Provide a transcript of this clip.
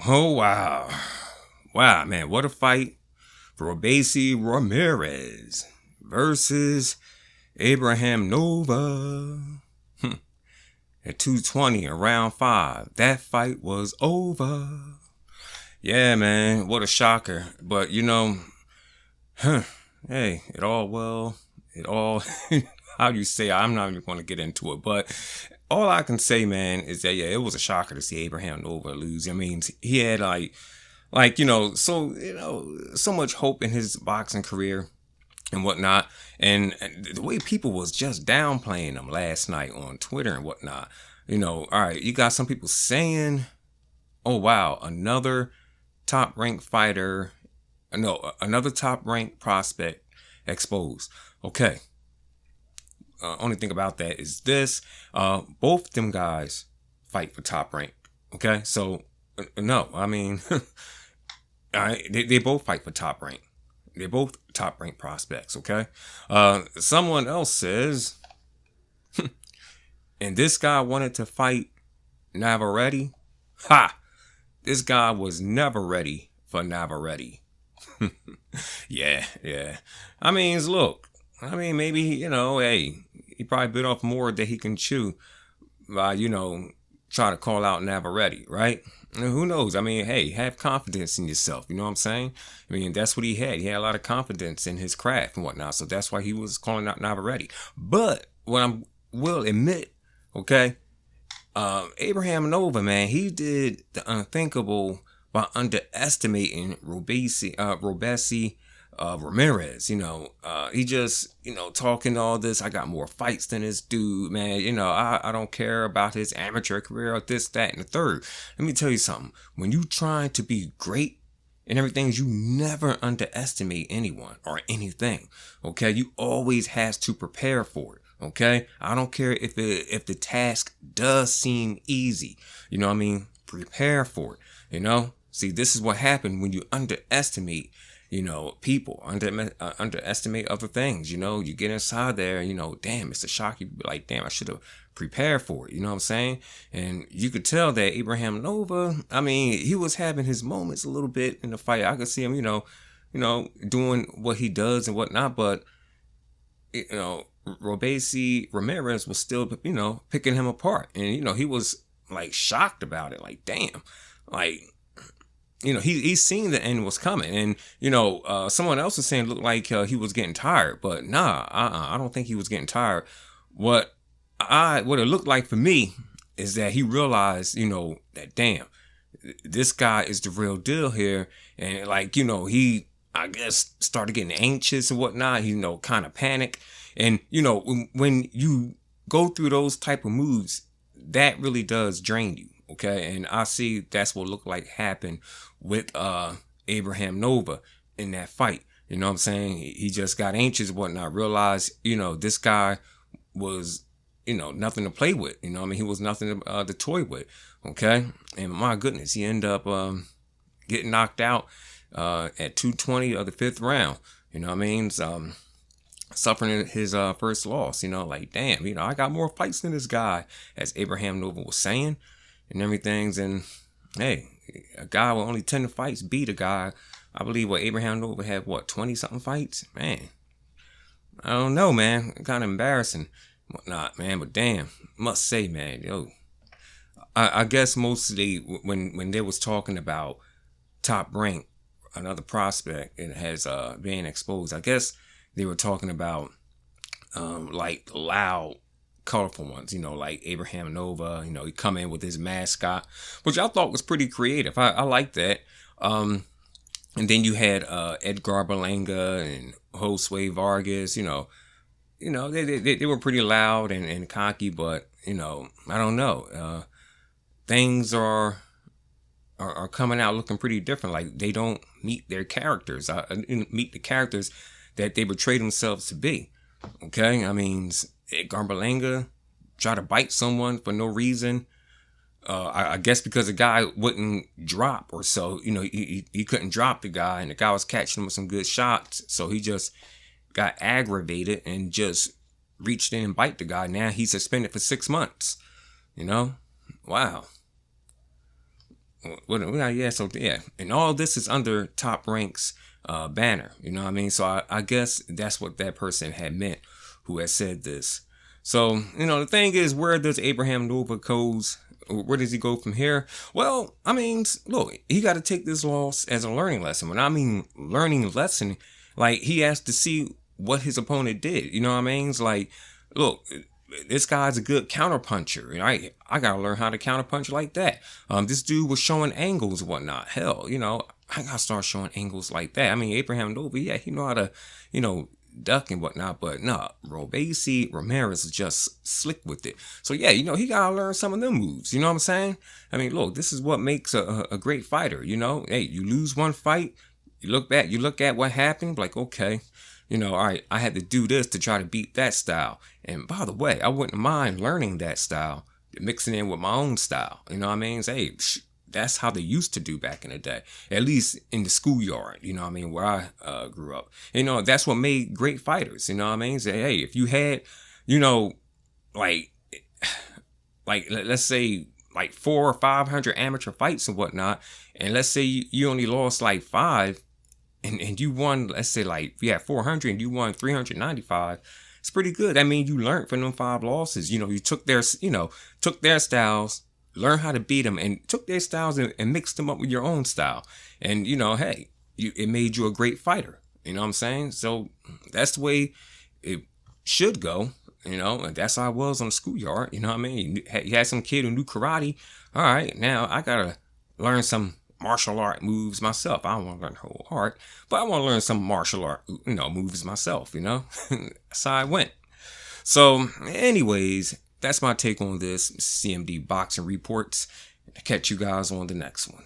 Oh wow. Wow, man, what a fight for Robeisy Ramirez versus Abraham Nova. At 220 in round 5. That fight was over. Yeah, man, what a shocker. But hey, it all how do you say, I'm not even going to get into it, but all I can say, man, is that yeah, it was a shocker to see Abraham Nova lose. I mean, he had so much hope in his boxing career and whatnot, and the way people was just downplaying him last night on Twitter and whatnot. All right, you got some people saying, "Oh wow, another top-ranked fighter, no, another top-ranked prospect exposed." Okay, only thing about that is this: both them guys fight for top rank. Okay, so no, I mean, they both fight for top rank. They're both top ranked prospects. Okay, someone else says, and this guy wanted to fight Navarrete. Ha! This guy was never ready for Navarrete. Yeah. I mean, look. I mean, maybe hey, he probably bit off more than he can chew by try to call out Navarrete, right? And who knows? I mean, hey, have confidence in yourself. You know what I'm saying? I mean, that's what he had. He had a lot of confidence in his craft and whatnot. So that's why he was calling out Navarrete. But what I will admit, okay, Abraham Nova, man, he did the unthinkable by underestimating Robeisy Ramirez. He just, talking all this. I got more fights than this dude, man. I don't care about his amateur career or this, that, and the third. Let me tell you something. When you trying to be great and everything, you never underestimate anyone or anything. Okay, you always has to prepare for it. Okay, I don't care if the task does seem easy. You know what I mean? Prepare for it. See, this is what happened when you underestimate people, underestimate other things. You get inside there, damn, it's a shock. You be like, damn, I should have prepared for it. You know what I'm saying? And you could tell that Abraham Nova, I mean, he was having his moments a little bit in the fight. I could see him, doing what he does and whatnot, but, Robeisy Ramirez was still, picking him apart. And, he was like shocked about it. Like, damn, like, he's seen the end was coming. And, someone else was saying it looked like he was getting tired, but nah, I don't think he was getting tired. What it looked like for me is that he realized, that damn, this guy is the real deal here. And he, I guess, started getting anxious and whatnot, kind of panic. And, when you go through those type of moves, that really does drain you. Okay. And I see that's what looked like happened with Abraham Nova in that fight. You know what I'm saying? He just got anxious and whatnot, realized, this guy was, nothing to play with. I mean, he was nothing to toy with. Okay. And my goodness, he ended up getting knocked out at 220 of the 5th round. You know what I mean? Suffering his first loss, like, damn, I got more fights than this guy, as Abraham Nova was saying and everything's. And hey, a guy with only 10 fights beat a guy, I believe what Abraham Nova had, 20 something fights. Man, I don't know, man, kind of embarrassing, whatnot, man. But damn, must say, man, I guess mostly when they was talking about top rank, another prospect, it has being exposed, I guess they were talking about like loud, colorful ones, like Abraham Nova. He come in with his mascot, which I thought was pretty creative. I like that. And then you had Edgar Berlanga and Josue Vargas. They were pretty loud and cocky, but I don't know. Things are coming out looking pretty different. Like they don't meet their characters. Meet the characters that they portray themselves to be. Okay, I mean, Edgar Berlanga tried to bite someone for no reason. I guess because the guy wouldn't drop or so. He couldn't drop the guy, and the guy was catching him with some good shots. So he just got aggravated and just reached in and bite the guy. Now he's suspended for 6 months. Wow. Yeah, so yeah, and all this is under Top Rank's banner. You know what I mean? So I guess that's what that person had meant who had said this. So the thing is, where does Abraham Nova goes? Where does he go from here? Well, I mean, look, he got to take this loss as a learning lesson. When I mean learning lesson, like he has to see what his opponent did. You know what I mean? It's like, look, this guy's a good counterpuncher. I gotta learn how to counterpunch like that. This dude was showing angles and whatnot. Hell, I gotta start showing angles like that. I mean, Abraham Nova, yeah, he know how to, duck and whatnot, but nah, Robeisy Ramirez is just slick with it. So yeah, he gotta learn some of them moves. You know what I'm saying? I mean, look, this is what makes a great fighter. Hey, you lose one fight, you look back, you look at what happened, like, okay, all right, I had to do this to try to beat that style. And by the way, I wouldn't mind learning that style, mixing in with my own style. You know what I mean? Hey, that's how they used to do back in the day, at least in the schoolyard, you know what I mean, where I grew up. That's what made great fighters, you know what I mean? Say, hey, if you had, like, let's say, like 400 or 500 amateur fights and whatnot, and let's say you only lost like 5, and you won, let's say, like, if you had 400 and you won 395, it's pretty good. I mean, you learned from them 5 losses. You took their styles, learned how to beat them, and took their styles and mixed them up with your own style. And, hey, it made you a great fighter. You know what I'm saying? So that's the way it should go, and that's how I was on the schoolyard. You know what I mean? You had some kid who knew karate. All right, now I got to learn some martial art moves myself. I don't want to learn the whole art, but I want to learn some martial art, moves myself, That's how I went. So, anyways, that's my take on this CMD Boxing Reports. Catch you guys on the next one.